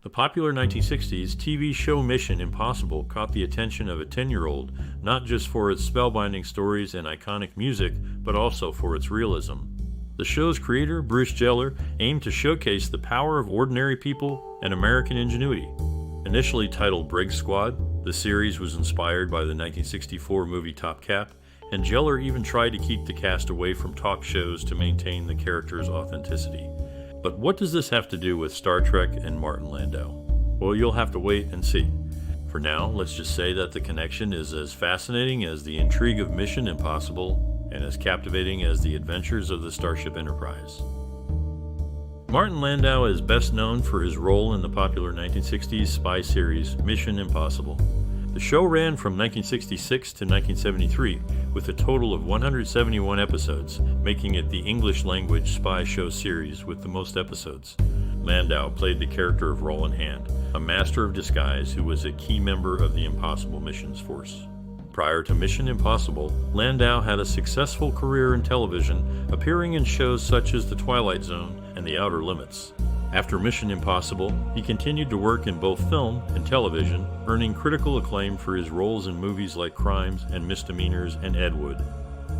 The popular 1960s TV show Mission Impossible caught the attention of a 10-year-old, not just for its spellbinding stories and iconic music, but also for its realism. The show's creator, Bruce Geller, aimed to showcase the power of ordinary people and American ingenuity. Initially titled Briggs Squad, the series was inspired by the 1964 movie Top Cap, and Geller even tried to keep the cast away from talk shows to maintain the character's authenticity. But what does this have to do with Star Trek and Martin Landau? Well, you'll have to wait and see. For now, let's just say that the connection is as fascinating as the intrigue of Mission Impossible and as captivating as the adventures of the Starship Enterprise. Martin Landau is best known for his role in the popular 1960s spy series Mission Impossible. The show ran from 1966 to 1973, with a total of 171 episodes, making it the English-language spy show series with the most episodes. Landau played the character of Roland Hand, a master of disguise who was a key member of the Impossible Missions Force. Prior to Mission Impossible, Landau had a successful career in television, appearing in shows such as The Twilight Zone and The Outer Limits. After Mission Impossible, he continued to work in both film and television, earning critical acclaim for his roles in movies like Crimes and Misdemeanors and Ed Wood.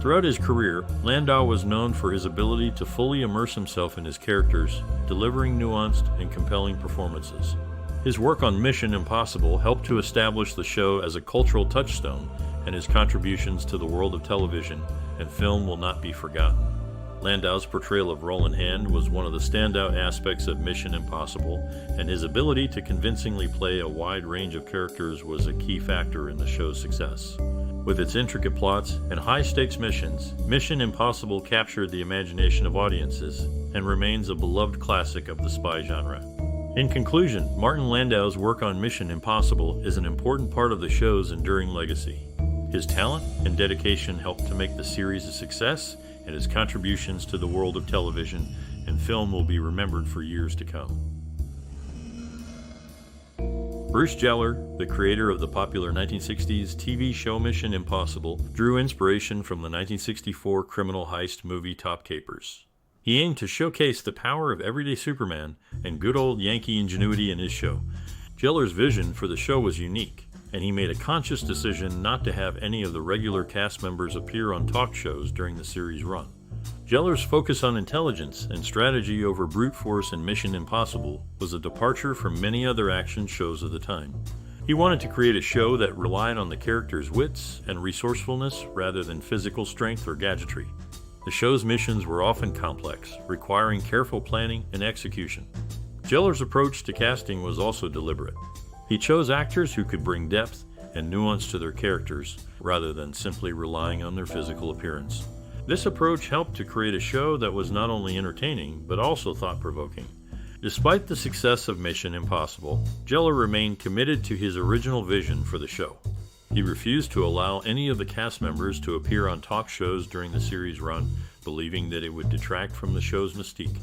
Throughout his career, Landau was known for his ability to fully immerse himself in his characters, delivering nuanced and compelling performances. His work on Mission Impossible helped to establish the show as a cultural touchstone, and his contributions to the world of television and film will not be forgotten. Landau's portrayal of Roland Hand was one of the standout aspects of Mission Impossible, and his ability to convincingly play a wide range of characters was a key factor in the show's success. With its intricate plots and high-stakes missions, Mission Impossible captured the imagination of audiences and remains a beloved classic of the spy genre. In conclusion, Martin Landau's work on Mission Impossible is an important part of the show's enduring legacy. His talent and dedication helped to make the series a success, and his contributions to the world of television and film will be remembered for years to come. Bruce Geller, the creator of the popular 1960s TV show Mission Impossible, drew inspiration from the 1964 criminal heist movie Top Capers. He aimed to showcase the power of everyday Superman and good old Yankee ingenuity in his show. Geller's vision for the show was unique, and he made a conscious decision not to have any of the regular cast members appear on talk shows during the series' run. Geller's focus on intelligence and strategy over brute force in Mission Impossible was a departure from many other action shows of the time. He wanted to create a show that relied on the characters' wits and resourcefulness rather than physical strength or gadgetry. The show's missions were often complex, requiring careful planning and execution. Geller's approach to casting was also deliberate. He chose actors who could bring depth and nuance to their characters, rather than simply relying on their physical appearance. This approach helped to create a show that was not only entertaining, but also thought-provoking. Despite the success of Mission Impossible, Geller remained committed to his original vision for the show. He refused to allow any of the cast members to appear on talk shows during the series' run, believing that it would detract from the show's mystique.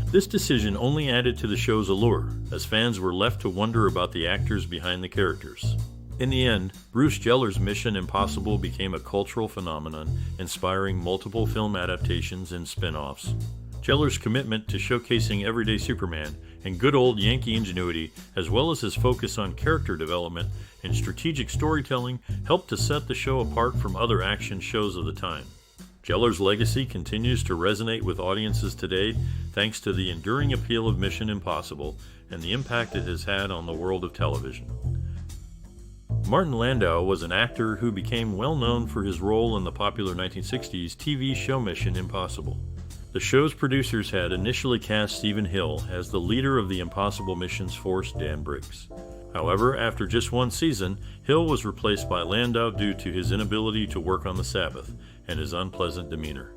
This decision only added to the show's allure, as fans were left to wonder about the actors behind the characters. In the end, Bruce Geller's Mission Impossible became a cultural phenomenon, inspiring multiple film adaptations and spin-offs. Geller's commitment to showcasing everyday Superman and good old Yankee ingenuity, as well as his focus on character development and strategic storytelling, helped to set the show apart from other action shows of the time. Geller's legacy continues to resonate with audiences today thanks to the enduring appeal of Mission Impossible and the impact it has had on the world of television. Martin Landau was an actor who became well known for his role in the popular 1960s TV show Mission Impossible. The show's producers had initially cast Stephen Hill as the leader of the Impossible Missions Force, Dan Briggs. However, after just one season, Hill was replaced by Landau due to his inability to work on the Sabbath and his unpleasant demeanor.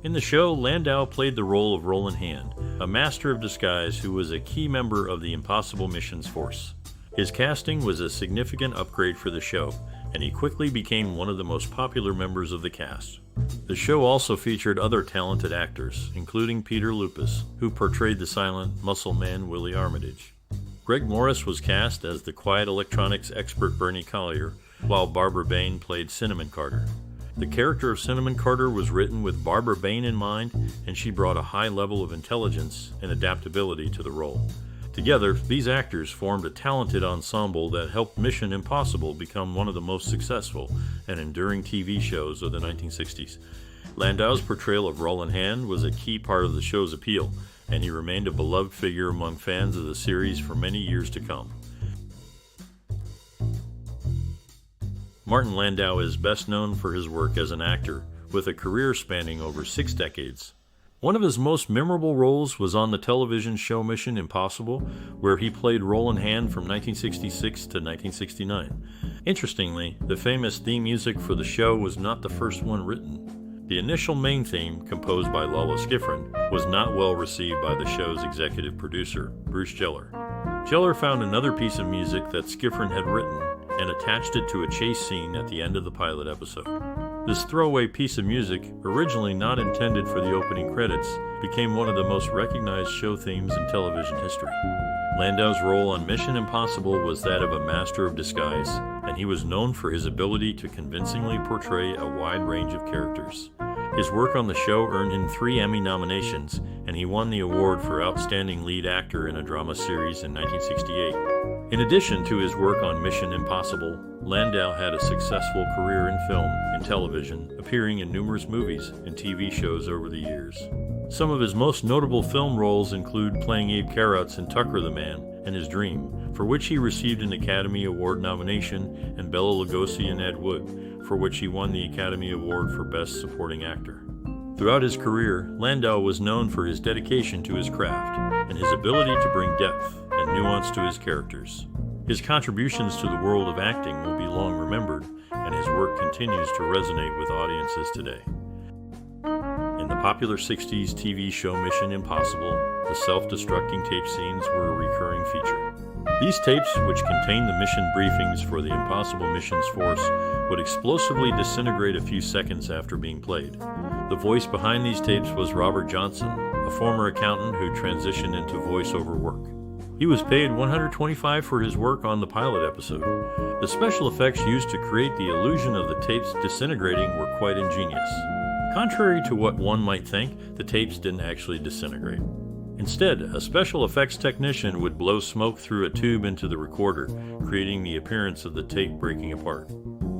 In the show, Landau played the role of Roland Hand, a master of disguise who was a key member of the Impossible Missions Force. His casting was a significant upgrade for the show, and he quickly became one of the most popular members of the cast. The show also featured other talented actors, including Peter Lupus, who portrayed the silent muscle man Willie Armitage. Greg Morris was cast as the quiet electronics expert Bernie Collier, while Barbara Bain played Cinnamon Carter. The character of Cinnamon Carter was written with Barbara Bain in mind, and she brought a high level of intelligence and adaptability to the role. Together, these actors formed a talented ensemble that helped Mission Impossible become one of the most successful and enduring TV shows of the 1960s. Landau's portrayal of Roland Hand was a key part of the show's appeal, and he remained a beloved figure among fans of the series for many years to come. Martin Landau is best known for his work as an actor, with a career spanning over 6 decades. One of his most memorable roles was on the television show Mission Impossible, where he played Roland Hand from 1966 to 1969. Interestingly, the famous theme music for the show was not the first one written. The initial main theme, composed by Lalo Schifrin, was not well received by the show's executive producer, Bruce Geller. Geller found another piece of music that Schifrin had written and attached it to a chase scene at the end of the pilot episode. This throwaway piece of music, originally not intended for the opening credits, became one of the most recognized show themes in television history. Landau's role on Mission Impossible was that of a master of disguise, and he was known for his ability to convincingly portray a wide range of characters. His work on the show earned him 3 Emmy nominations, and he won the award for Outstanding Lead Actor in a Drama Series in 1968. In addition to his work on Mission Impossible, Landau had a successful career in film and television, appearing in numerous movies and TV shows over the years. Some of his most notable film roles include playing Abe Carrotz in Tucker the Man and His Dream, for which he received an Academy Award nomination, and Bela Lugosi in Ed Wood, for which he won the Academy Award for Best Supporting Actor. Throughout his career, Landau was known for his dedication to his craft and his ability to bring depth and nuance to his characters. His contributions to the world of acting will be long remembered, and his work continues to resonate with audiences today. In the popular 60s TV show Mission Impossible, the self-destructing tape scenes were a recurring feature. These tapes, which contained the mission briefings for the Impossible Missions Force, would explosively disintegrate a few seconds after being played. The voice behind these tapes was Robert Johnson, a former accountant who transitioned into voiceover work. He was paid $125 for his work on the pilot episode. The special effects used to create the illusion of the tapes disintegrating were quite ingenious. Contrary to what one might think, the tapes didn't actually disintegrate. Instead, a special effects technician would blow smoke through a tube into the recorder, creating the appearance of the tape breaking apart.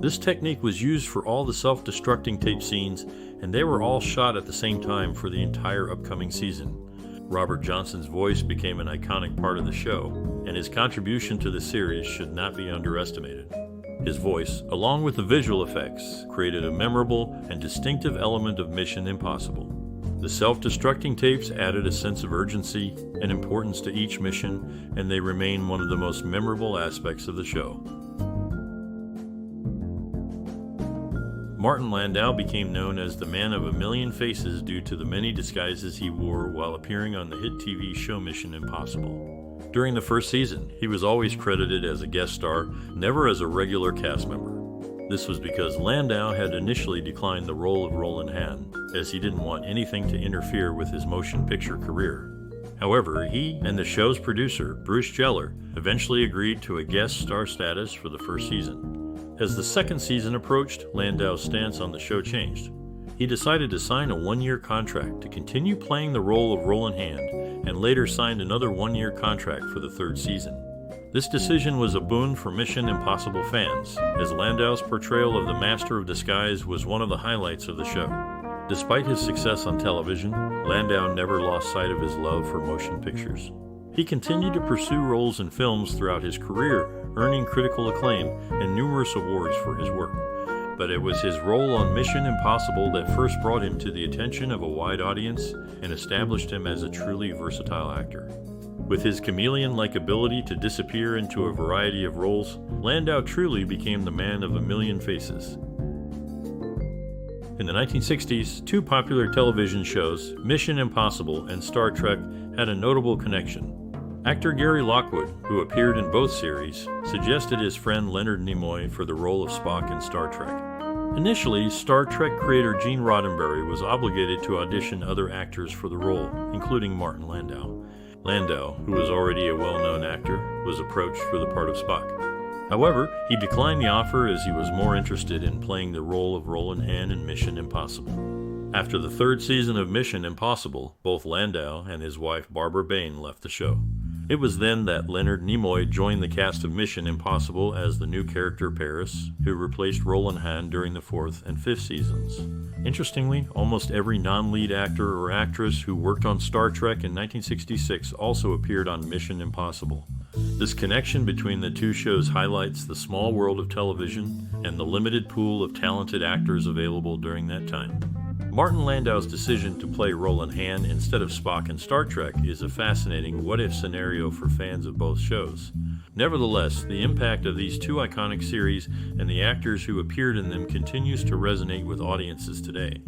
This technique was used for all the self-destructing tape scenes, and they were all shot at the same time for the entire upcoming season. Robert Johnson's voice became an iconic part of the show, and his contribution to the series should not be underestimated. His voice, along with the visual effects, created a memorable and distinctive element of Mission Impossible. The self-destructing tapes added a sense of urgency and importance to each mission, and they remain one of the most memorable aspects of the show. Martin Landau became known as the Man of a Million Faces due to the many disguises he wore while appearing on the hit TV show Mission Impossible. During the first season, he was always credited as a guest star, never as a regular cast member. This was because Landau had initially declined the role of Roland Hand, as he didn't want anything to interfere with his motion picture career. However, he and the show's producer, Bruce Geller, eventually agreed to a guest star status for the first season. As the second season approached, Landau's stance on the show changed. He decided to sign a 1-year contract to continue playing the role of Roland Hand, and later signed another 1-year contract for the third season. This decision was a boon for Mission Impossible fans, as Landau's portrayal of the Master of Disguise was one of the highlights of the show. Despite his success on television, Landau never lost sight of his love for motion pictures. He continued to pursue roles in films throughout his career, earning critical acclaim and numerous awards for his work. But it was his role on Mission Impossible that first brought him to the attention of a wide audience and established him as a truly versatile actor. With his chameleon-like ability to disappear into a variety of roles, Landau truly became the man of a million faces. In the 1960s, 2 popular television shows, Mission Impossible and Star Trek, had a notable connection. Actor Gary Lockwood, who appeared in both series, suggested his friend Leonard Nimoy for the role of Spock in Star Trek. Initially, Star Trek creator Gene Roddenberry was obligated to audition other actors for the role, including Martin Landau. Landau, who was already a well-known actor, was approached for the part of Spock. However, he declined the offer as he was more interested in playing the role of Roland Hand in Mission Impossible. After the third season of Mission Impossible, both Landau and his wife Barbara Bain left the show. It was then that Leonard Nimoy joined the cast of Mission Impossible as the new character Paris, who replaced Roland Hahn during the 4th and 5th seasons. Interestingly, almost every non-lead actor or actress who worked on Star Trek in 1966 also appeared on Mission Impossible. This connection between the two shows highlights the small world of television and the limited pool of talented actors available during that time. Martin Landau's decision to play Roland Hahn instead of Spock in Star Trek is a fascinating what-if scenario for fans of both shows. Nevertheless, the impact of these two iconic series and the actors who appeared in them continues to resonate with audiences today.